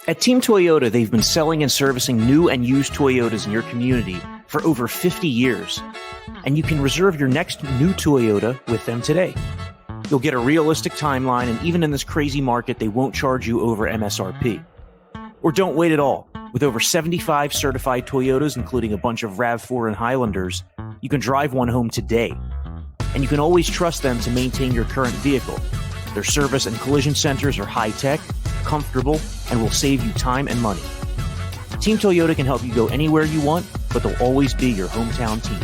At Team Toyota, they've been selling and servicing new and used Toyotas in your community for over 50 years. And you can reserve your next new Toyota with them today. You'll get a realistic timeline, and even in this crazy market, they won't charge you over MSRP. Or don't wait at all. With over 75 certified Toyotas, including a bunch of RAV4 and Highlanders, you can drive one home today. And you can always trust them to maintain your current vehicle. Their service and collision centers are high-tech, comfortable, and will save you time and money. Team Toyota can help you go anywhere you want, but they'll always be your hometown team.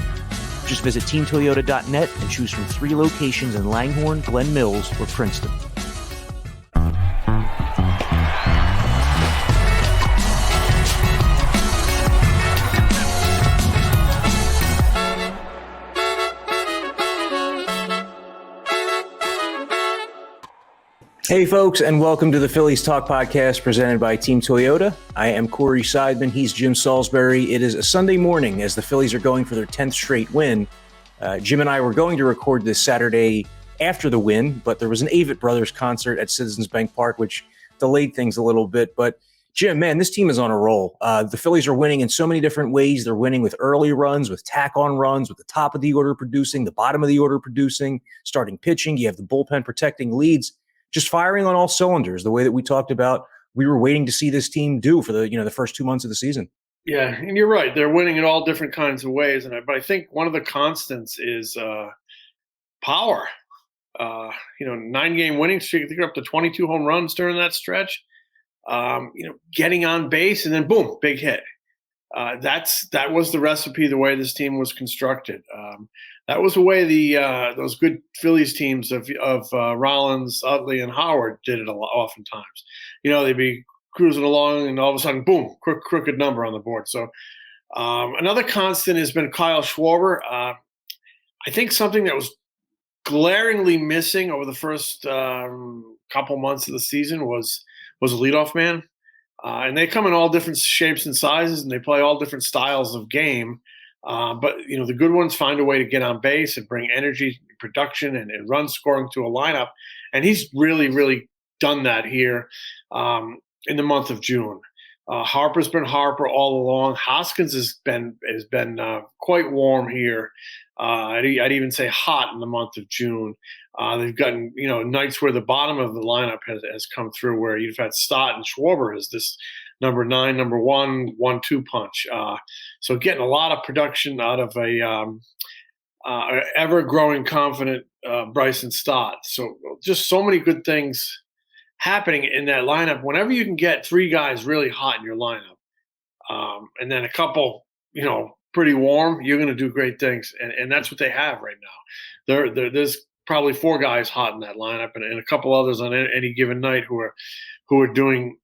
Just visit teamtoyota.net and choose from 3 locations in Langhorne, Glen Mills, or Princeton. Hey folks, and welcome to the Phillies Talk podcast presented by Team Toyota. I am Corey Seidman. He's Jim Salisbury. It is a Sunday morning as the Phillies are going for their 10th straight win. Jim and I were going to record this Saturday after the win, but there was an Avett Brothers concert at Citizens Bank Park, which delayed things a little bit. But Jim, man, this team is on a roll. The Phillies are winning in so many different ways. They're winning with early runs, with tack-on runs, with the top of the order producing, the bottom of the order producing, starting pitching. You have the bullpen protecting leads. Just firing on all cylinders, the way that we talked about we were waiting to see this team do for the first 2 months of the seaon. Yeah, and you're right. They're winning in all different kinds of ways. But I think one of the constants is power. 9-game winning streak. I think they're up to 22 home runs during that stretch. Getting on base and then boom, big hit. That was the recipe, the way this team was constructed. That was the way those good Phillies teams of Rollins, Utley, and Howard did it oftentimes. They'd be cruising along, and all of a sudden, boom, crooked number on the board. So another constant has been Kyle Schwarber. I think something that was glaringly missing over the first couple months of the season was a leadoff man. And they come in all different shapes and sizes, and they play all different styles of game. But the good ones find a way to get on base and bring energy, production, and run scoring to a lineup. And he's really, really done that here in the month of June. Harper's been Harper all along. Hoskins has been quite warm here. I'd even say hot in the month of June. They've gotten nights where the bottom of the lineup has come through, where you've had Stott and Schwarber as this number 9, number 1, 1-2 punch. So getting a lot of production out of a ever-growing, confident Bryson Stott. So just so many good things happening in that lineup. Whenever you can get 3 guys really hot in your lineup, and then a couple, pretty warm, you're going to do great things. And that's what they have right now. There's probably 4 guys hot in that lineup, and a couple others on any given night who are doing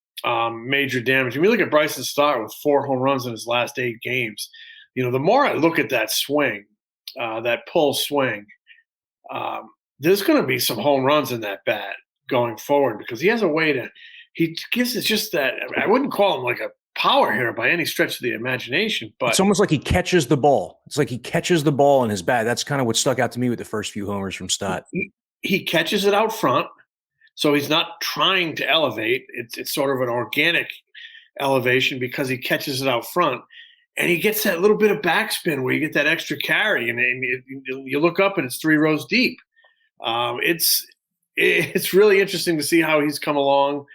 major damage. If you look at Bryson Stott with 4 home runs in his last 8 games, the more I look at that swing, that pull swing, there's going to be some home runs in that bat going forward, because he has a way he gives it just that. I wouldn't call him like a power hitter by any stretch of the imagination, but it's almost like he catches the ball. It's like he catches the ball in his bat. That's kind of what stuck out to me with the first few homers from Stott. He catches it out front. So he's not trying to elevate. It's sort of an organic elevation because he catches it out front. And he gets that little bit of backspin where you get that extra carry. And you look up and it's 3 rows deep. It's really interesting to see how he's come along.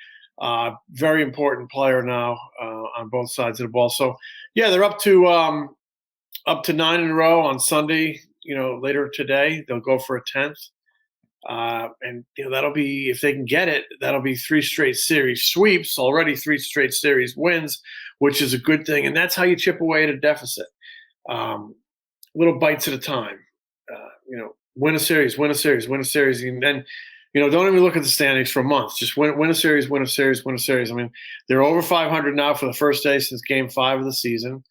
Very important player now on both sides of the ball. So, yeah, they're up to 9 in a row on Sunday. Later today, they'll go for a 10th. And that'll be, if they can get it, that'll be 3 straight series sweeps, already 3 straight series wins, which is a good thing. And that's how you chip away at a deficit. Little bites at a time. Win a series, win a series, win a series. And then, don't even look at the standings for a month. Just win a series, win a series, win a series. I mean, they're over 500 now for the first day since Game 5 of the season.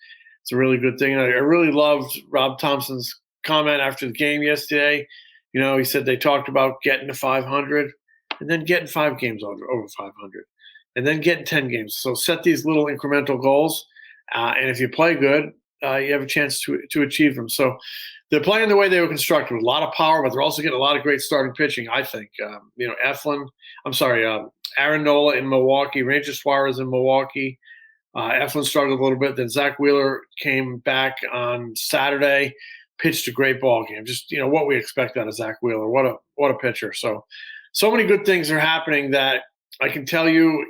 It's a really good thing. And I really loved Rob Thompson's comment after the game yesterday. He said they talked about getting to 500 and then getting 5 games over 500 and then getting 10 games. So set these little incremental goals. And if you play good, you have a chance to achieve them. So they're playing the way they were constructed, with a lot of power, but they're also getting a lot of great starting pitching, I think. Aaron Nola in Milwaukee, Ranger Suarez in Milwaukee. Eflin struggled a little bit. Then Zach Wheeler came back on Saturday, pitched a great ball game. Just what we expect out of Zach Wheeler. What a pitcher. So many good things are happening that I can tell you.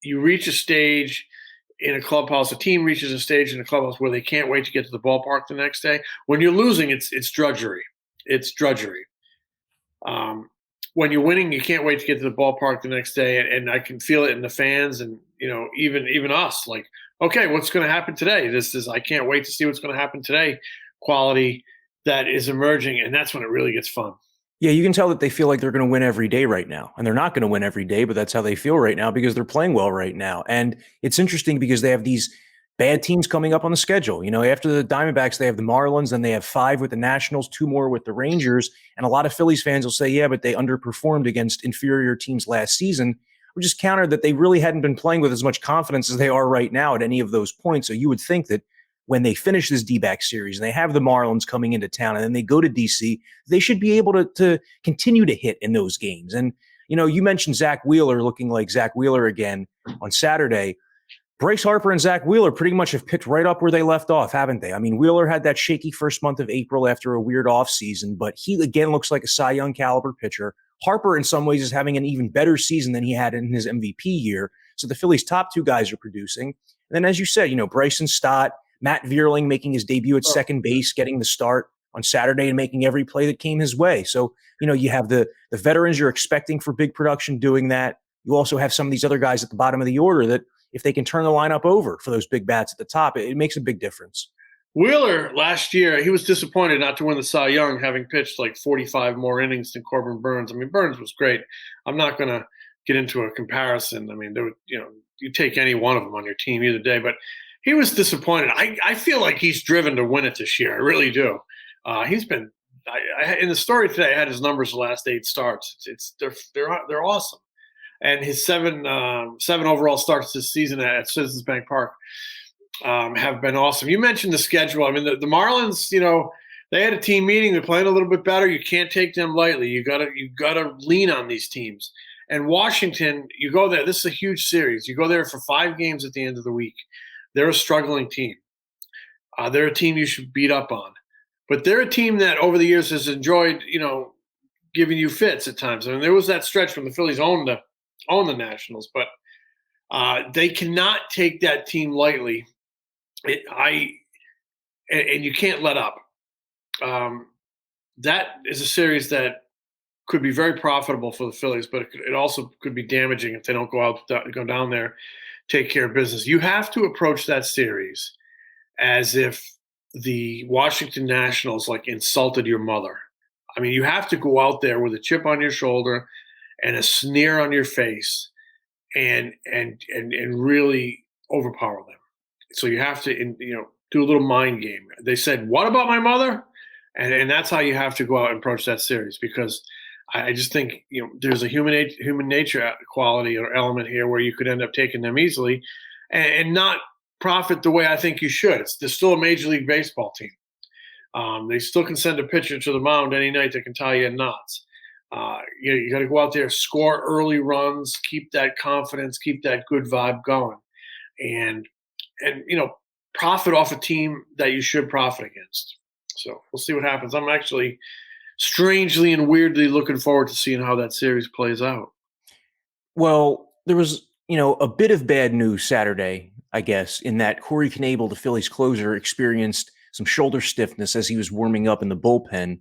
You reach a stage in a clubhouse. A team reaches a stage in a clubhouse where they can't wait to get to the ballpark the next day. When you're losing, it's drudgery. It's drudgery. When you're winning, you can't wait to get to the ballpark the next day, and I can feel it in the fans, and even us. Like, okay, what's going to happen today? This is I can't wait to see what's going to happen today. Quality that is emerging, and that's when it really gets fun. Yeah, you can tell that they feel like they're going to win every day right now, and they're not going to win every day, but that's how they feel right now because they're playing well right now. And it's interesting because they have these bad teams coming up on the schedule. After the Diamondbacks, they have the Marlins, then they have 5 with the Nationals, 2 more with the Rangers. And a lot of Phillies fans will say, yeah, but they underperformed against inferior teams last season, which is countered that they really hadn't been playing with as much confidence as they are right now at any of those points. So you would think that when they finish this D-back series and they have the Marlins coming into town and then they go to D.C., they should be able to continue to hit in those games. And, you mentioned Zach Wheeler looking like Zach Wheeler again on Saturday. Bryce Harper and Zach Wheeler pretty much have picked right up where they left off, haven't they? I mean, Wheeler had that shaky first month of April after a weird offseason, but he again looks like a Cy Young caliber pitcher. Harper, in some ways, is having an even better season than he had in his MVP year. So the Phillies' top 2 guys are producing. And then, as you said, Bryson Stott, Matt Vierling making his debut at second base, getting the start on Saturday and making every play that came his way. So, you have the veterans you're expecting for big production doing that. You also have some of these other guys at the bottom of the order that, if they can turn the lineup over for those big bats at the top, it makes a big difference. Wheeler last year, he was disappointed not to win the Cy Young, having pitched like 45 more innings than Corbin Burns. I mean, Burns was great. I'm not going to get into a comparison. I mean, you take any one of them on your team either day, but he was disappointed. I feel like he's driven to win it this year. I really do. He's been in the story today. I had his numbers the last 8 starts. They're awesome. And his seven overall starts this season at Citizens Bank Park have been awesome. You mentioned the schedule. I mean, the Marlins, they had a team meeting. They're playing a little bit better. You can't take them lightly. You gotta lean on these teams. And Washington, you go there. This is a huge series. You go there for 5 games at the end of the week. They're a struggling team. They're a team you should beat up on. But they're a team that over the years has enjoyed, giving you fits at times. I mean, there was that stretch when the Phillies owned the Nationals, but they cannot take that team lightly. And you can't let up. That is a series that could be very profitable for the Phillies, but it also could be damaging if they don't go down there, take care of business. You have to approach that series as if the Washington Nationals insulted your mother. I mean, you have to go out there with a chip on your shoulder and a sneer on your face, and really overpower them. So you have to do a little mind game. They said, "What about my mother?" And that's how you have to go out and approach that series, because I just think there's a human nature quality or element here where you could end up taking them easily and not profit the way I think you should. They're still a Major League Baseball team. They still can send a pitcher to the mound any night that can tie you in knots. You got to go out there, score early runs, keep that confidence, keep that good vibe going, and profit off a team that you should profit against. So we'll see what happens. I'm actually strangely and weirdly looking forward to seeing how that series plays out. Well, there was, a bit of bad news Saturday, I guess, in that Corey Knebel, the Phillies closer, experienced some shoulder stiffness as he was warming up in the bullpen.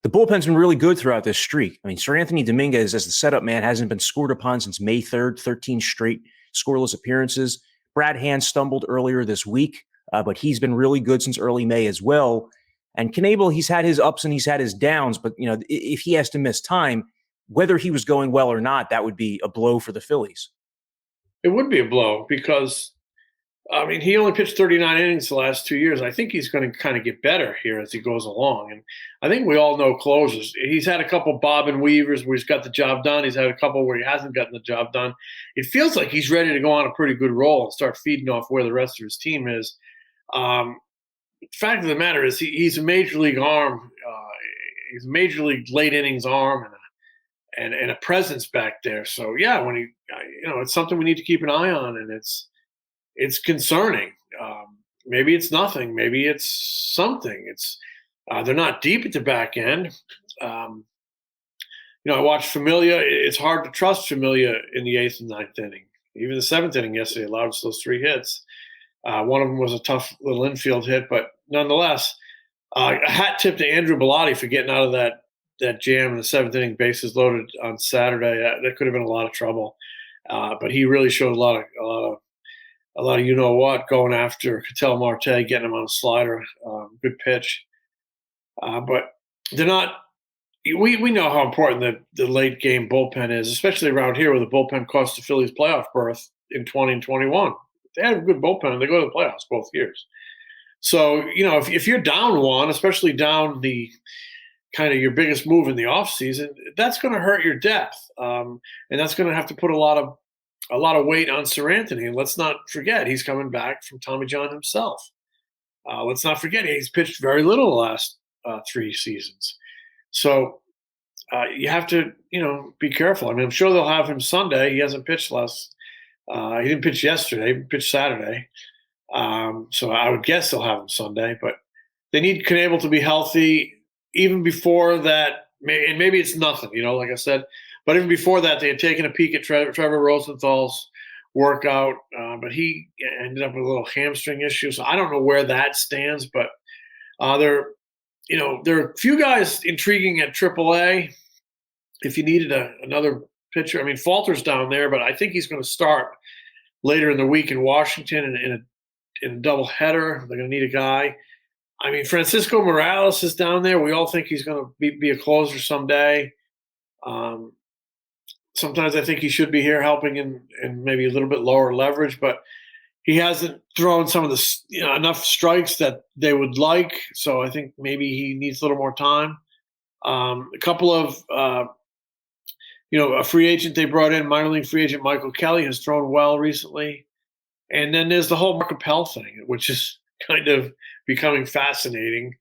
The bullpen's been really good throughout this streak. I mean, Sir Anthony Dominguez, as the setup man, hasn't been scored upon since May 3rd, 13 straight scoreless appearances. Brad Hand stumbled earlier this week, but he's been really good since early May as well. And Knebel, he's had his ups and he's had his downs, but if he has to miss time, whether he was going well or not, that would be a blow for the Phillies. It would be a blow because, he only pitched 39 innings the last 2 years. I think he's going to kind of get better here as he goes along. And I think we all know closers. He's had a couple bob and weavers where he's got the job done. He's had a couple where he hasn't gotten the job done. It feels like he's ready to go on a pretty good roll and start feeding off where the rest of his team is. Fact of the matter is, he's a major league arm. He's a major league late innings arm and a presence back there. So yeah, when it's something we need to keep an eye on, and it's concerning. Maybe it's nothing. Maybe it's something. They're not deep at the back end. I watched Familia. It's hard to trust Familia in the 8th and 9th inning. Even the 7th inning yesterday allowed us those 3 hits. One of them was a tough little infield hit, but nonetheless, a hat tip to Andrew Bellotti for getting out of that jam in the 7th inning, bases loaded on Saturday. That could have been a lot of trouble, but he really showed a lot of you know what, going after Ketel Marte, getting him on a slider, good pitch. But they're not. We know how important the late game bullpen is, especially around here where the bullpen cost the Phillies playoff berth in 20 and 21. They have a good bullpen. They go to the playoffs both years. So, if you're down one, especially down the kind of your biggest move in the offseason, that's going to hurt your depth. And that's going to have to put a lot of weight on Sir Anthony. And let's not forget, he's coming back from Tommy John himself. Let's not forget, he's pitched very little the last 3 seasons. So you have to, be careful. I mean, I'm sure they'll have him Sunday. He hasn't pitched he didn't pitch yesterday. He pitched Saturday. So I would guess they'll have him Sunday. But they need Knebel to be healthy even before that. And maybe it's nothing, like I said. But even before that, they had taken a peek at Trevor Rosenthal's workout. But he ended up with a little hamstring issue. So I don't know where that stands. But there are a few guys intriguing at AAA. If you needed another pitcher, I mean, Falter's down there, but I think he's going to start later in the week in Washington in a doubleheader. They're going to need a guy. I mean, Francisco Morales is down there. We all think he's going to be a closer someday. Sometimes I think he should be here helping in maybe a little bit lower leverage, but he hasn't thrown some of the enough strikes that they would like. So I think maybe he needs a little more time. A couple of a free agent they brought in, minor league free agent Michael Kelly, has thrown well recently. And then there's the whole Mark Appel thing, which is kind of becoming fascinating.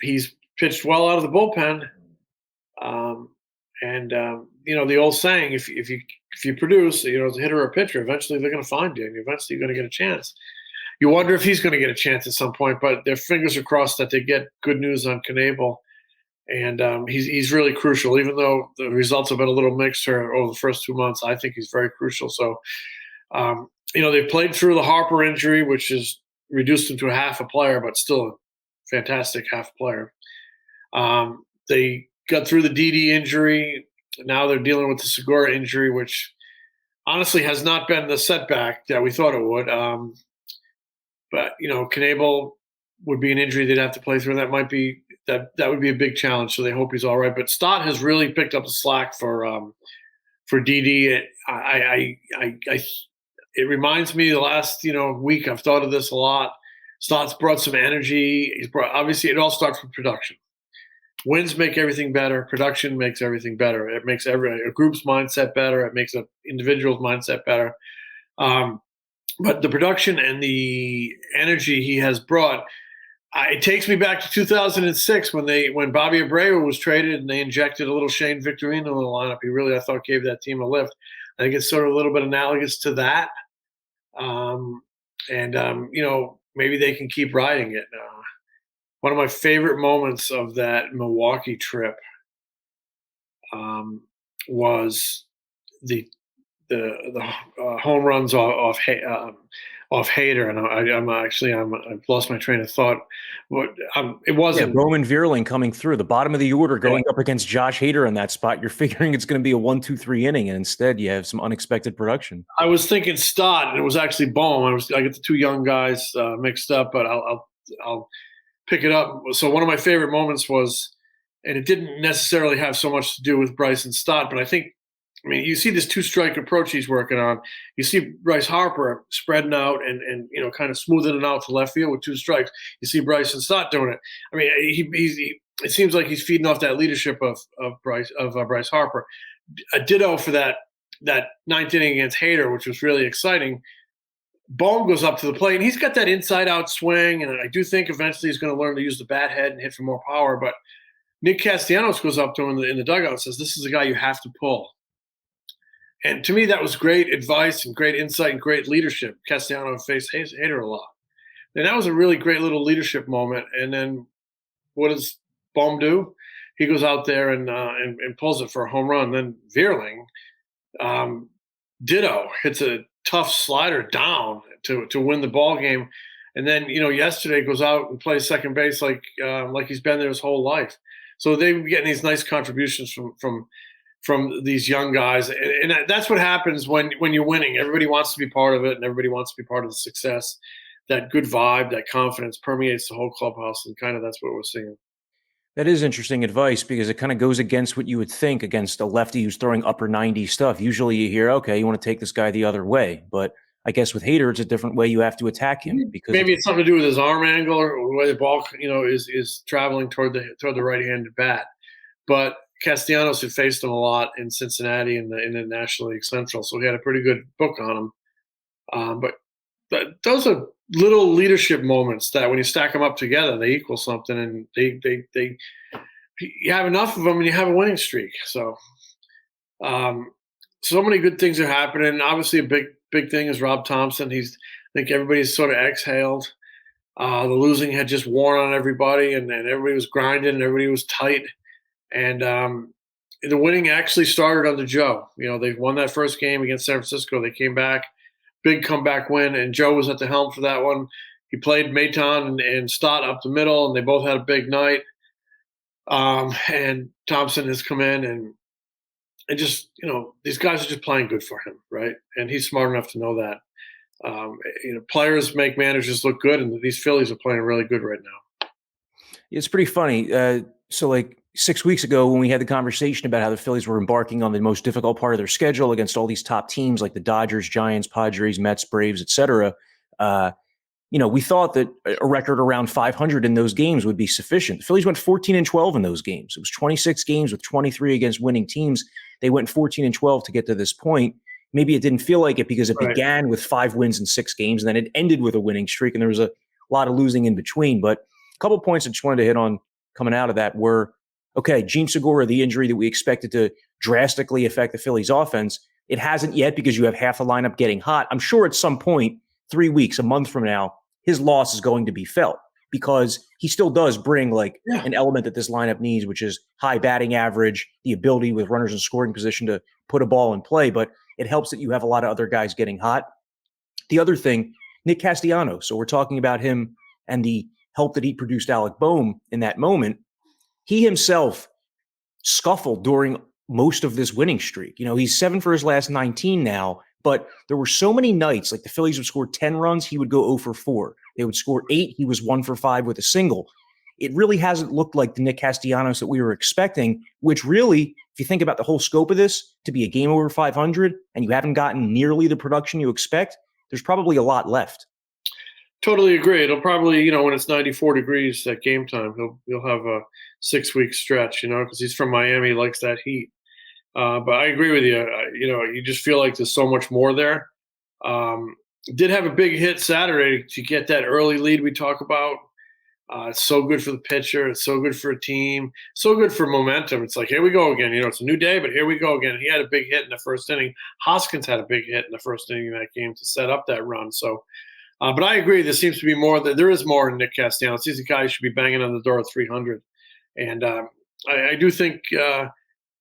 He's pitched well out of the bullpen. The old saying, if you produce, as a hitter or a pitcher, eventually they're going to find you, and eventually you're going to get a chance. You wonder if he's going to get a chance at some point, but their fingers are crossed that they get good news on Knebel. And he's really crucial, even though the results have been a little mixed here over the first 2 months. I think he's very crucial. So, they played through the Harper injury, which has reduced him to a half a player, but still a fantastic half player. They got through the DD injury. Now they're dealing with the Segura injury, which honestly has not been the setback that we thought it would. But Knebel would be an injury they'd have to play through. That might be that would be a big challenge. So they hope he's all right. But Stott has really picked up the slack for DD. It reminds me the last week. I've thought of this a lot. Stott's brought some energy. Obviously it all starts with production. Wins make everything better. Production makes everything better. It makes a group's mindset better. It makes an individual's mindset better. But the production and the energy he has brought, it takes me back to 2006 when Bobby Abreu was traded and they injected a little Shane Victorino in the lineup. He really, I thought, gave that team a lift. I think it's sort of a little bit analogous to that. Maybe they can keep riding it. One of my favorite moments of that Milwaukee trip was the home runs off Hader, and I've lost my train of thought. It wasn't Roman Vierling coming through the bottom of the order, going up against Josh Hader in that spot. You're figuring it's going to be a 1-2-3 inning, and instead you have some unexpected production. I was thinking Stott, and it was actually Bohm. I get the two young guys mixed up, but I'll pick it up. So one of my favorite moments was, and it didn't necessarily have so much to do with Bryson Stott, but you see this 2-strike approach he's working on. You see Bryce Harper spreading out and kind of smoothing it out to left field with 2 strikes. You see Bryson Stott doing it. I mean, it seems like he's feeding off that leadership of Bryce Harper. A ditto for that 9th inning against Hader, which was really exciting. Bohm goes up to the plate, and he's got that inside-out swing, and I do think eventually he's going to learn to use the bat head and hit for more power. But Nick Castellanos goes up to him in the dugout and says, "This is a guy you have to pull." And to me, that was great advice and great insight and great leadership. Castellanos faced Hader a lot. And that was a really great little leadership moment. And then what does Bohm do? He goes out there and pulls it for a home run. Then Vierling, ditto, hits a tough slider down to win the ball game. And then, yesterday goes out and plays second base like he's been there his whole life. So they were getting these nice contributions from these young guys, and that's what happens when you're winning. Everybody wants to be part of it, and everybody wants to be part of the success. That good vibe, that confidence permeates the whole clubhouse, and kind of that's what we're seeing. That is interesting advice because it kind of goes against what you would think against a lefty who's throwing upper 90 stuff. Usually you hear, okay, you want to take this guy the other way. But I guess with Hader, it's a different way you have to attack him. Because maybe it's something to do with his arm angle or the way the ball, is traveling toward the right-handed bat. But Castellanos had faced him a lot in Cincinnati in the National League Central, so he had a pretty good book on him. But those are little leadership moments that when you stack them up together, they equal something, and they you have enough of them and you have a winning streak. So so many good things are happening. Obviously, a big thing is Rob Thompson. I think everybody's sort of exhaled. The losing had just worn on everybody, and everybody was grinding, and everybody was tight. And the winning actually started under Joe. They won that first game against San Francisco. They came back, big comeback win, and Joe was at the helm for that one. He played Maton and Stott up the middle, and they both had a big night. And Thompson has come in and just, these guys are just playing good for him, right? And he's smart enough to know that. Players make managers look good, and these Phillies are playing really good right now. It's pretty funny. So like 6 weeks ago when we had the conversation about how the Phillies were embarking on the most difficult part of their schedule against all these top teams like the Dodgers, Giants, Padres, Mets, Braves, etc., we thought that a record around 500 in those games would be sufficient. The Phillies went 14-12 in those games. It was 26 games with 23 against winning teams. They went 14-12 to get to this point. Maybe it didn't feel like it because it began with 5 wins in 6 games, and then it ended with a winning streak, and there was a lot of losing in between. But a couple of points I just wanted to hit on coming out of that were, okay, Gene Segura, the injury that we expected to drastically affect the Phillies offense, it hasn't yet because you have half the lineup getting hot. I'm sure at some point, 3 weeks, a month from now, his loss is going to be felt because he still does bring an element that this lineup needs, which is high batting average, the ability with runners in scoring position to put a ball in play. But it helps that you have a lot of other guys getting hot. The other thing, Nick Castellanos. So we're talking about him and the help that he produced Alec Bohm in that moment. He himself scuffled during most of this winning streak. He's 7 for his last 19 now, but there were so many nights, like the Phillies would score 10 runs, he would go 0 for 4. They would score 8, he was 1 for 5 with a single. It really hasn't looked like the Nick Castellanos that we were expecting, which really, if you think about the whole scope of this, to be a game over 500 and you haven't gotten nearly the production you expect, there's probably a lot left. Totally agree. It'll probably, when it's 94 degrees at game time, he'll have a 6-week stretch, because he's from Miami, he likes that heat. But I agree with you. You just feel like there's so much more there. Did have a big hit Saturday to get that early lead we talk about. It's so good for the pitcher. It's so good for a team. So good for momentum. It's like, here we go again. It's a new day, but here we go again. He had a big hit in the first inning. Hoskins had a big hit in the first inning of that game to set up that run. So, but I agree. There seems to be more. There is more in Nick Castellanos. He's a guy who should be banging on the door at 300. And I do think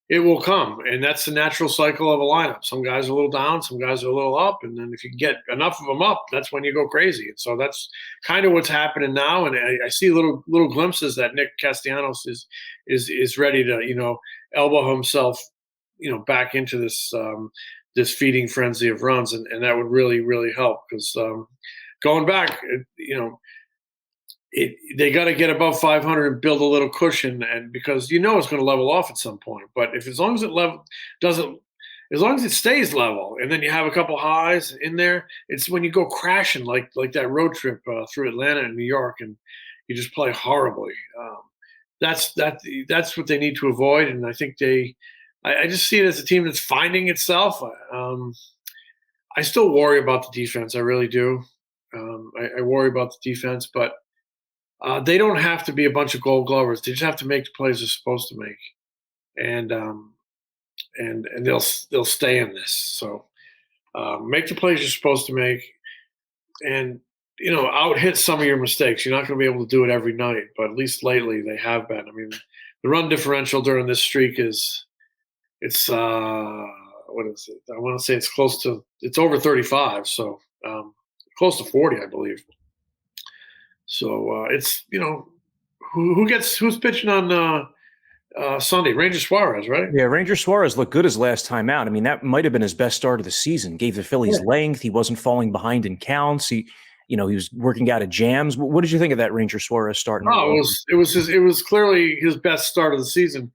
it will come, and that's the natural cycle of a lineup. Some guys are a little down, some guys are a little up, and then if you can get enough of them up, that's when you go crazy. And so that's kind of what's happening now. And I see little glimpses that Nick Castellanos is ready to elbow himself back into this feeding frenzy of runs, and that would really really help because going back, they got to get above 500 and build a little cushion, and because it's going to level off at some point. But as long as it stays level, and then you have a couple highs in there, it's when you go crashing like that road trip through Atlanta and New York, and you just play horribly. That's what they need to avoid, and I think I just see it as a team that's finding itself. I still worry about the defense. I really do. I worry about the defense, but they don't have to be a bunch of Gold Glovers. They just have to make the plays they're supposed to make, and they'll stay in this. So make the plays you're supposed to make, and out hit some of your mistakes. You're not going to be able to do it every night, but at least lately they have been. I mean, the run differential during this streak it's what is it? I want to say it's over 35, so close to 40, I believe. So it's who's pitching on Sunday? Ranger Suarez, right? Yeah, Ranger Suarez looked good his last time out. I mean, that might have been his best start of the season. Gave the Phillies length. He wasn't falling behind in counts. He was working out of jams. What did you think of that Ranger Suarez start? Oh, it was clearly his best start of the season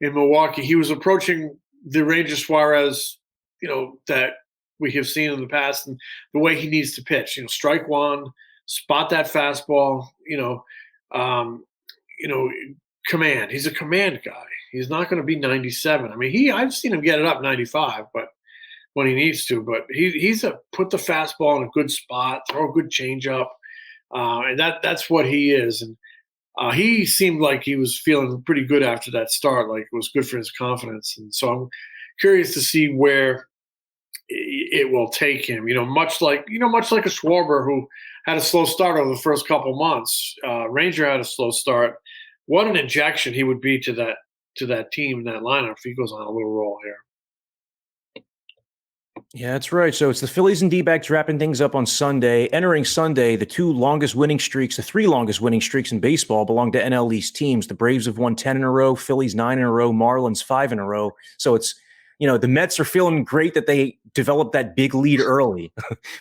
in Milwaukee. He was approaching the Ranger Suarez, that we have seen in the past, and the way he needs to pitch. Strike one, spot that fastball. Command. He's a command guy. He's not going to be 97. I mean, I've seen him get it up 95, but when he needs to. But he's put the fastball in a good spot, throw a good changeup, and that's what he is. And he seemed like he was feeling pretty good after that start. Like it was good for his confidence. And so I'm curious to see where it will take him. Much like a Schwarber who had a slow start over the first couple months. Ranger had a slow start. What an injection he would be to that team and that lineup if he goes on a little roll here. Yeah, that's right. So it's the Phillies and D-backs wrapping things up on Sunday. Entering Sunday, the three longest winning streaks in baseball belong to NLEast teams. The Braves have won 10 in a row, Phillies 9 in a row, Marlins 5 in a row. So it's, the Mets are feeling great that they developed that big lead early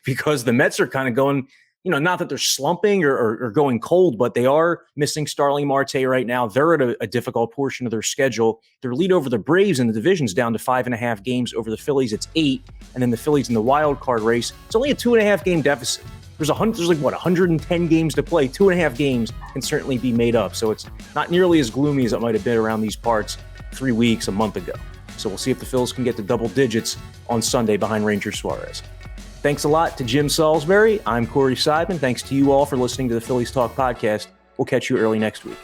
because the Mets are kind of going, not that they're slumping or going cold, but they are missing Starling Marte right now. They're at a difficult portion of their schedule. Their lead over the Braves in the division's down to 5.5 games. Over the Phillies, it's 8. And then the Phillies in the wild card race, it's only a 2.5 game deficit. There's 110 games to play. 2.5 games can certainly be made up. So it's not nearly as gloomy as it might have been around these parts 3 weeks, a month ago. So we'll see if the Phils can get to double digits on Sunday behind Ranger Suarez. Thanks a lot to Jim Salisbury. I'm Corey Seidman. Thanks to you all for listening to the Phillies Talk podcast. We'll catch you early next week.